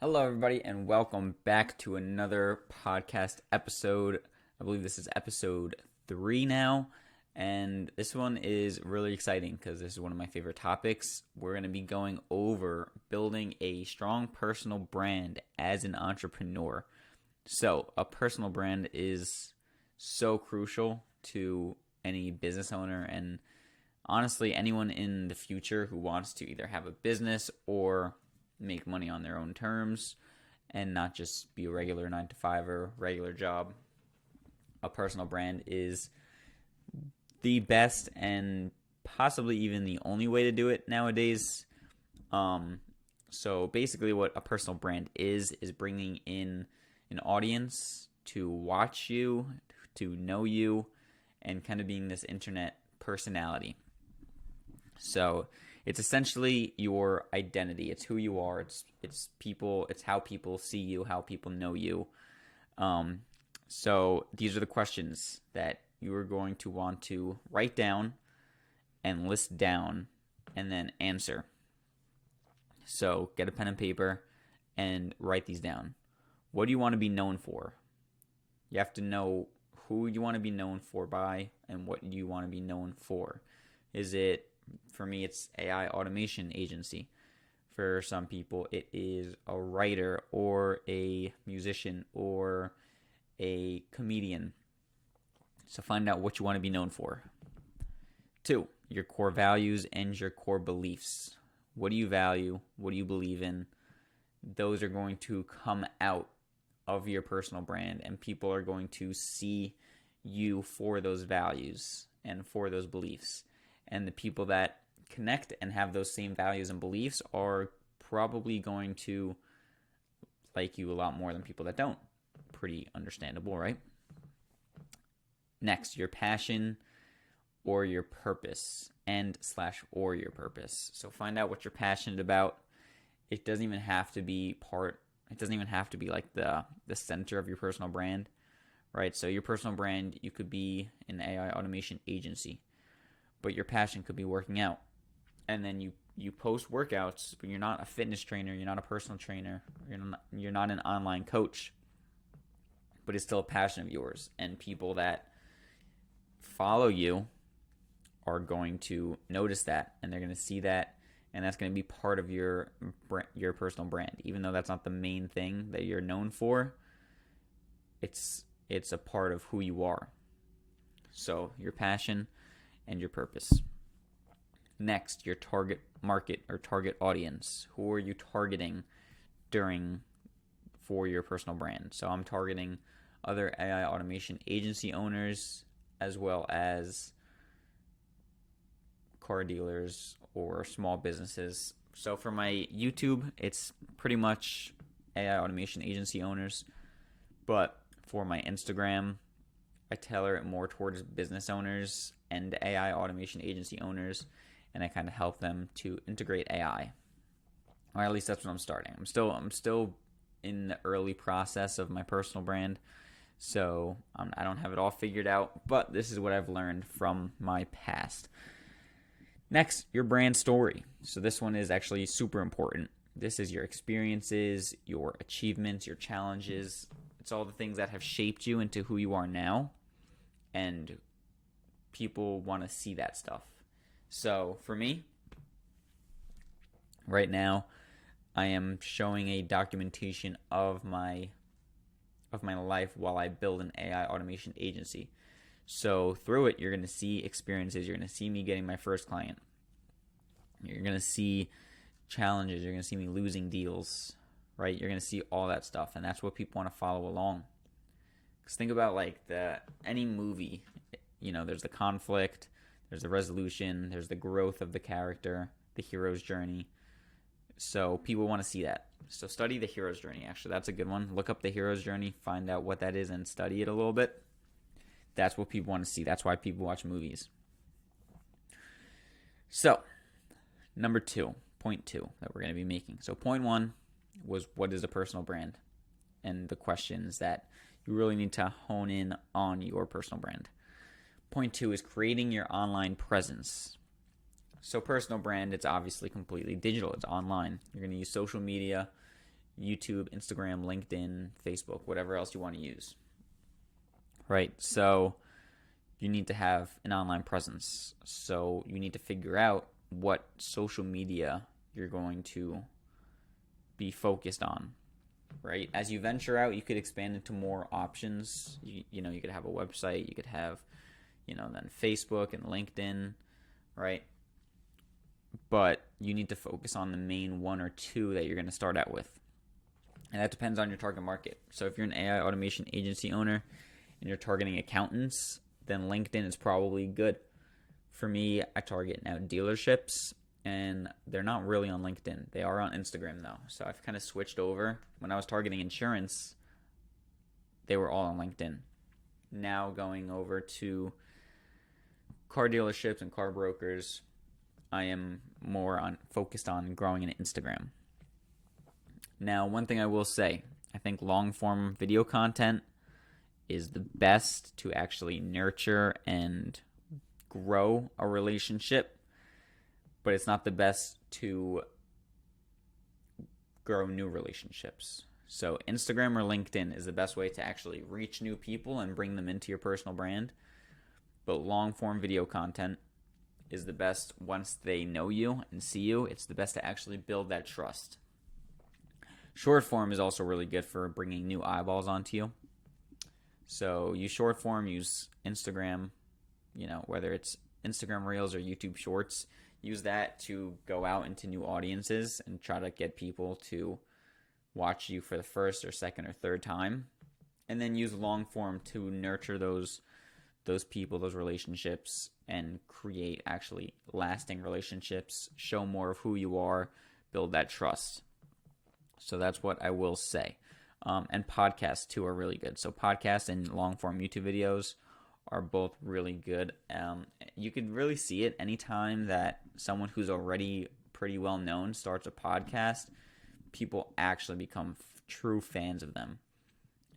Hello, everybody, and welcome back to another podcast episode. I believe this is episode 3 now, and this one is really exciting because this is one of my favorite topics. We're going to be going over building a strong personal brand as an entrepreneur. So, a personal brand is so crucial to any business owner and honestly anyone in the future who wants to either have a business or make money on their own terms and not just be a regular 9 to 5 or regular job. A personal brand is the best and possibly even the only way to do it nowadays. So basically what a personal brand is bringing in an audience to watch you, to know you, and kind of being this internet personality. So it's essentially your identity. It's who you are. It's people. It's how people see you, how people know you. So these are the questions that you are going to want to write down and list down, and then answer. So get a pen and paper and write these down. What do you want to be known for? You have to know who you want to be known for by and what you want to be known for. Is it, for me, it's AI automation agency. For some people, it is a writer or a musician or a comedian. So find out what you want to be known for. 2, your core values and your core beliefs. What do you value? What do you believe in? Those are going to come out of your personal brand, and people are going to see you for those values and for those beliefs. And the people that connect and have those same values and beliefs are probably going to like you a lot more than people that don't. Pretty understandable, right? Next, your passion or your purpose, or your purpose. So find out what you're passionate about. It doesn't even have to be like the center of your personal brand, right? So your personal brand, you could be an AI automation agency, but your passion could be working out. And then you post workouts, but you're not a fitness trainer, you're not a personal trainer, you're not an online coach, but it's still a passion of yours. And people that follow you are going to notice that, and they're going to see that, and that's going to be part of your personal brand. Even though that's not the main thing that you're known for, it's a part of who you are. So your passion and your purpose. Next, your target market or target audience. Who are you targeting for your personal brand? So I'm targeting other AI automation agency owners as well as car dealers or small businesses. So for my YouTube, it's pretty much AI automation agency owners. But for my Instagram, I tailor it more towards business owners and AI automation agency owners, and I kind of help them to integrate AI. Or at least that's what I'm starting. I'm still in the early process of my personal brand, so I don't have it all figured out, but this is what I've learned from my past. Next, your brand story. So this one is actually super important. This is your experiences, your achievements, your challenges. It's all the things that have shaped you into who you are now, and people want to see that stuff. So for me, right now, I am showing a documentation of my life while I build an AI automation agency. So through it, you're going to see experiences. You're going to see me getting my first client. You're going to see challenges. You're going to see me losing deals, right? You're going to see all that stuff, and that's what people want to follow along. Because think about like any movie, there's the conflict, there's the resolution, there's the growth of the character, the hero's journey. So people want to see that. So study the hero's journey. Actually, that's a good one. Look up the hero's journey, find out what that is, and study it a little bit. That's what people want to see. That's why people watch movies. So, point 2 that we're going to be making. So point 1 was, what is a personal brand? And the questions that you really need to hone in on your personal brand. Point 2 is creating your online presence. So personal brand, it's obviously completely digital. It's online. You're going to use social media. YouTube, Instagram, LinkedIn, Facebook, whatever else you want to use. Right? So you need to have an online presence. So you need to figure out what social media you're going to be focused on. Right? As you venture out, you could expand into more options. You know, you could have a website, you could have, then Facebook and LinkedIn, right? But you need to focus on the main one or two that you're going to start out with. And that depends on your target market. So if you're an AI automation agency owner and you're targeting accountants, then LinkedIn is probably good. For me, I target now dealerships, and they're not really on LinkedIn. They are on Instagram though. So I've kind of switched over. When I was targeting insurance, they were all on LinkedIn. Now going over to car dealerships and car brokers, I am more focused on growing an Instagram. Now, one thing I will say, I think long form video content is the best to actually nurture and grow a relationship, but it's not the best to grow new relationships. So Instagram or LinkedIn is the best way to actually reach new people and bring them into your personal brand. But long form video content is the best once they know you and see you. It's the best to actually build that trust. Short form is also really good for bringing new eyeballs onto you. So use short form, use Instagram, whether it's Instagram Reels or YouTube Shorts, use that to go out into new audiences and try to get people to watch you for the first or second or third time. And then use long form to nurture those people, those relationships, and create actually lasting relationships, show more of who you are, build that trust. So that's what I will say. And podcasts too are really good. So podcasts and long form YouTube videos are both really good. You could really see it anytime that someone who's already pretty well known starts a podcast, people actually become true fans of them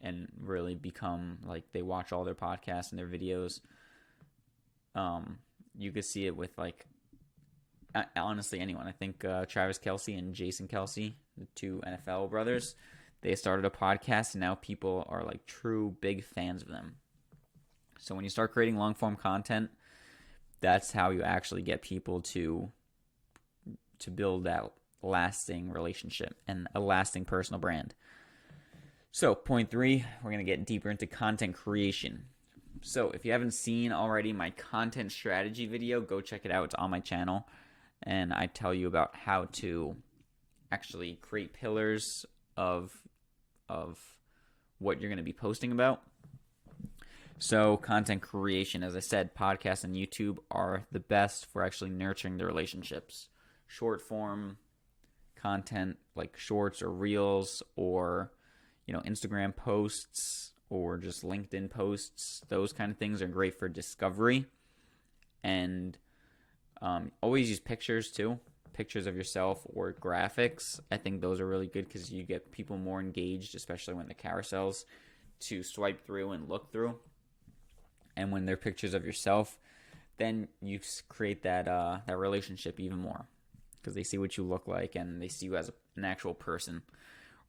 and really become like they watch all their podcasts and their videos. You could see it with honestly anyone. I think Travis Kelce and Jason Kelce, the two NFL brothers, they started a podcast and now people are like true big fans of them. So when you start creating long form content, that's how you actually get people to build that lasting relationship and a lasting personal brand. So point 3, we're going to get deeper into content creation. So if you haven't seen already my content strategy video, go check it out. It's on my channel. And I tell you about how to actually create pillars of what you're going to be posting about. So content creation, as I said, podcasts and YouTube are the best for actually nurturing the relationships. Short form content like shorts or reels or Instagram posts or just LinkedIn posts, those kind of things are great for discovery. And always use pictures too, pictures of yourself or graphics. I think those are really good because you get people more engaged, especially when the carousels to swipe through and look through. And when they're pictures of yourself, then you create that relationship even more because they see what you look like and they see you as an actual person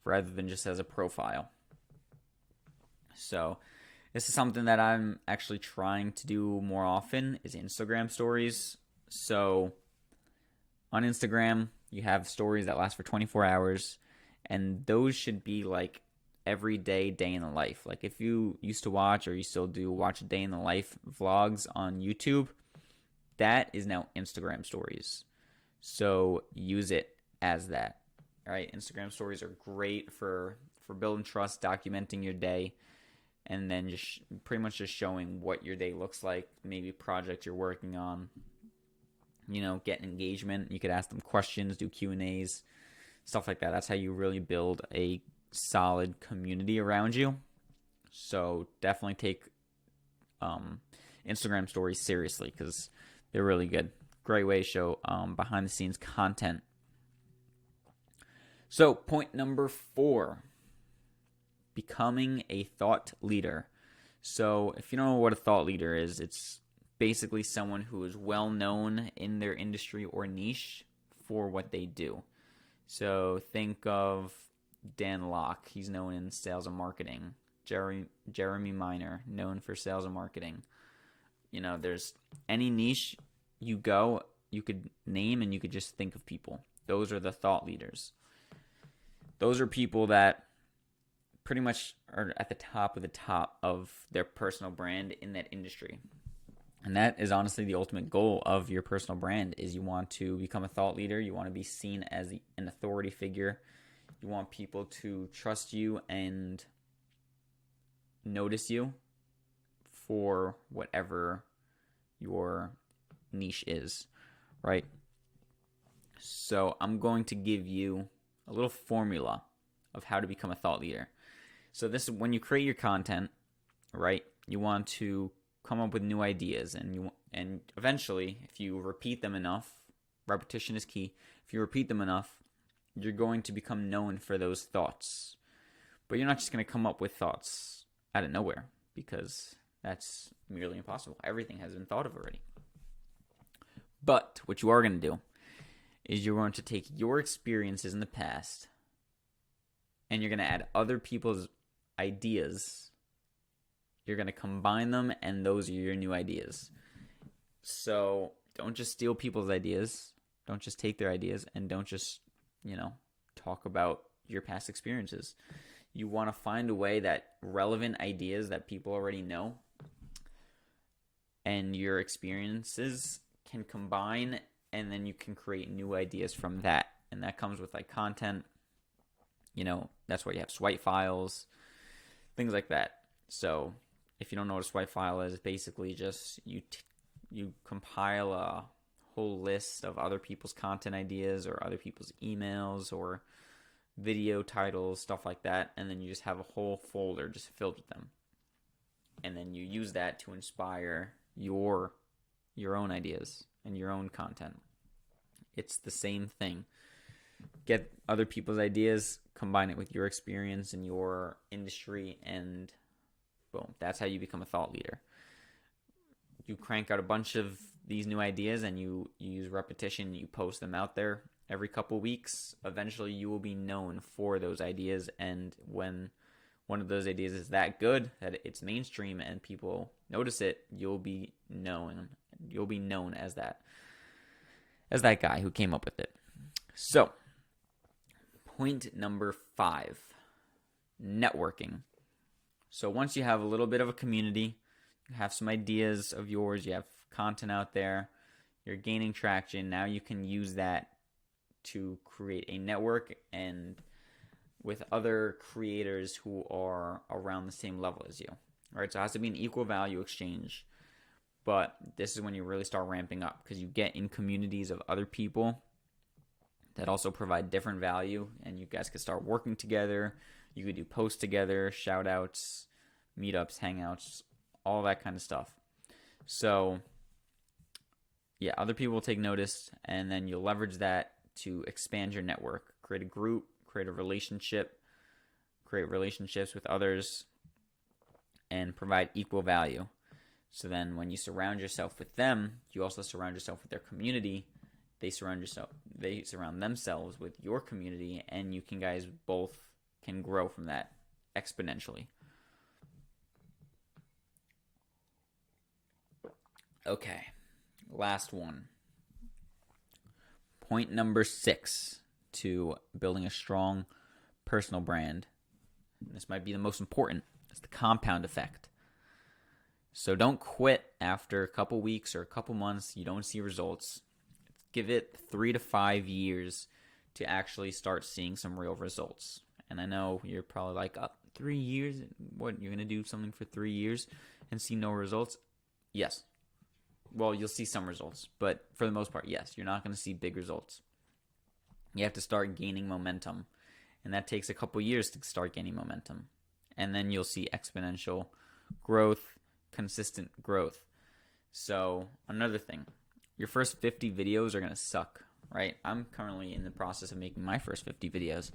rather than just as a profile. So this is something that I'm actually trying to do more often is Instagram stories. So on Instagram, you have stories that last for 24 hours, and those should be like every day in the life. Like if you used to watch or you still do watch a day in the life vlogs on YouTube, that is now Instagram stories. So use it as that. All right, Instagram stories are great for building trust, documenting your day, and then just pretty much just showing what your day looks like, maybe projects you're working on, get engagement. You could ask them questions, do Q&As, stuff like that. That's how you really build a solid community around you. So definitely take Instagram stories seriously because they're really good. Great way to show behind the scenes content. So point number 4, becoming a thought leader. So if you don't know what a thought leader is, it's basically someone who is well known in their industry or niche for what they do. So think of Dan Locke, he's known in sales and marketing. Jeremy Miner, known for sales and marketing. There's any niche you go, you could name and you could just think of people. Those are the thought leaders. Those are people that pretty much are at the top of their personal brand in that industry. And that is honestly the ultimate goal of your personal brand, is you want to become a thought leader. You want to be seen as an authority figure. You want people to trust you and notice you for whatever your niche is, right? So I'm going to give you a little formula of how to become a thought leader. So this is when you create your content, right? You want to come up with new ideas, and eventually, if you repeat them enough, repetition is key. If you repeat them enough, you're going to become known for those thoughts. But you're not just going to come up with thoughts out of nowhere, because that's merely impossible. Everything has been thought of already. But what you are going to do is you're going to take your experiences in the past and you're going to add other people's ideas. You're going to combine them, and those are your new ideas. So don't just steal people's ideas. Don't just take their ideas, and don't just, talk about your past experiences. You want to find a way that relevant ideas that people already know and your experiences can combine, and then you can create new ideas from that. And that comes with content. That's why you have swipe files, things like that. So if you don't know what a swipe file is, it's basically just you compile a whole list of other people's content ideas or other people's emails or video titles, stuff like that, and then you just have a whole folder just filled with them. And then you use that to inspire your own ideas and your own content. It's the same thing. Get other people's ideas, combine it with your experience in your industry, and boom, that's how you become a thought leader. You crank out a bunch of these new ideas, and you use repetition, you post them out there every couple weeks. Eventually you will be known for those ideas, and when one of those ideas is that good that it's mainstream and people notice it, you'll be known as that guy who came up with it. So point number 5, networking. So once you have a little bit of a community, you have some ideas of yours, you have content out there, you're gaining traction, now you can use that to create a network and with other creators who are around the same level as you. Right? So it has to be an equal value exchange. But this is when you really start ramping up, because you get in communities of other people that also provide different value, and you guys can start working together. You could do posts together, shout outs, meetups, hangouts, all that kind of stuff. So yeah, other people will take notice, and then you'll leverage that to expand your network, create a group, create a relationship, create relationships with others, and provide equal value. So then when you surround yourself with them, you also surround yourself with their community. They surround themselves with your community, and you guys both can grow from that exponentially. Okay, last one. Point number 6 to building a strong personal brand. This might be the most important. It's the compound effect. So don't quit after a couple weeks or a couple months. You don't see results. Give it 3 to 5 years to actually start seeing some real results. And I know you're probably like, 3 years? What, you're going to do something for 3 years and see no results? Yes. Well, you'll see some results, but for the most part, yes, you're not going to see big results. You have to start gaining momentum, and that takes a couple years to start gaining momentum. And then you'll see exponential growth, consistent growth. So another thing, your first 50 videos are going to suck, right? I'm currently in the process of making my first 50 videos,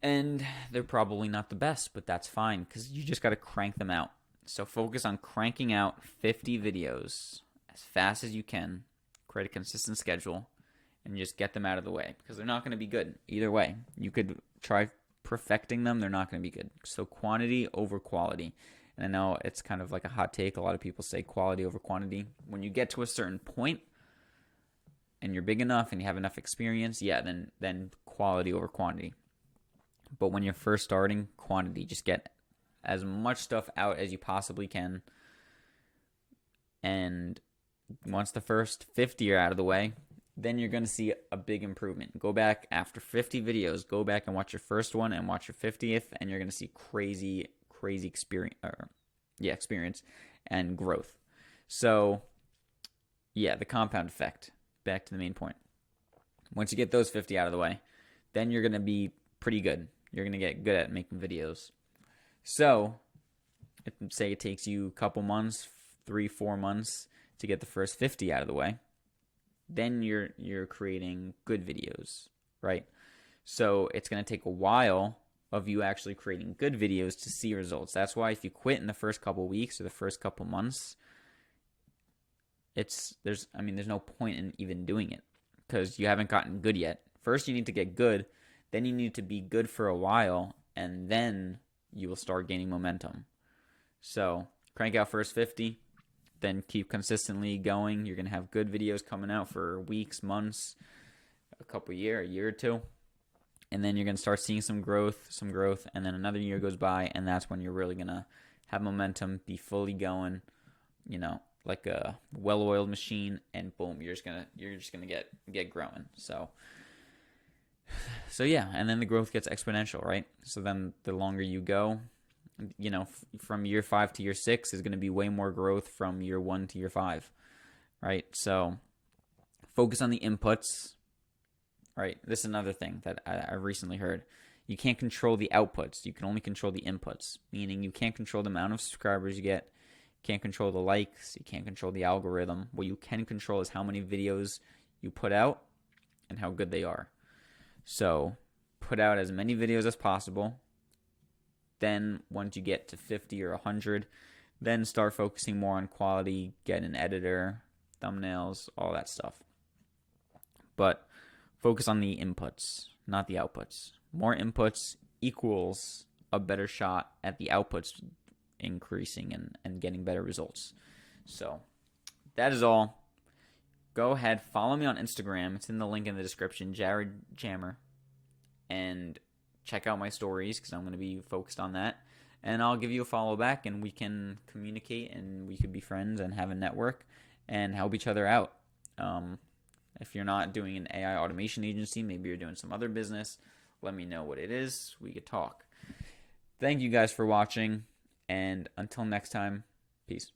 and they're probably not the best, but that's fine, because you just got to crank them out. So focus on cranking out 50 videos as fast as you can, create a consistent schedule, and just get them out of the way, because they're not going to be good either way. You could try perfecting them, they're not going to be good. So quantity over quality. And I know it's kind of like a hot take. A lot of people say quality over quantity. When you get to a certain point and you're big enough and you have enough experience, yeah, then quality over quantity. But when you're first starting, quantity. Just get as much stuff out as you possibly can. And once the first 50 are out of the way, then you're going to see a big improvement. Go back after 50 videos, go back and watch your first one and watch your 50th, and you're going to see crazy experience and growth. So, yeah, the compound effect. Back to the main point. Once you get those 50 out of the way, then you're going to be pretty good. You're going to get good at making videos. So, say it takes you a couple months, 3-4 months to get the first 50 out of the way. Then you're creating good videos, right? So it's going to take a while of you actually creating good videos to see results. That's why if you quit in the first couple weeks or the first couple months, there's no point in even doing it because you haven't gotten good yet. First you need to get good, then you need to be good for a while, and then you will start gaining momentum. So crank out first 50, then keep consistently going. You're going to have good videos coming out for weeks, months, a year or two. And then you're going to start seeing some growth, and then another year goes by, and that's when you're really going to have momentum, be fully going, like a well-oiled machine, and boom, you're just going to get growing. So yeah, and then the growth gets exponential, right? So then the longer you go, from year 5 to year 6 is going to be way more growth from year 1 to year 5, right? So focus on the inputs, right? This is another thing that I recently heard. You can't control the outputs. You can only control the inputs, meaning you can't control the amount of subscribers you get, can't control the likes, you can't control the algorithm. What you can control is how many videos you put out and how good they are. So put out as many videos as possible. Then once you get to 50 or 100, then start focusing more on quality, get an editor, thumbnails, all that stuff. But focus on the inputs, not the outputs. More inputs equals a better shot at the outputs increasing and getting better results. So that is all. Go ahead, follow me on Instagram. It's in the link in the description, Jared Jammer. And check out my stories because I'm going to be focused on that. And I'll give you a follow back and we can communicate and we could be friends and have a network and help each other out. If you're not doing an AI automation agency, maybe you're doing some other business, let me know what it is. We could talk. Thank you guys for watching. And until next time, peace.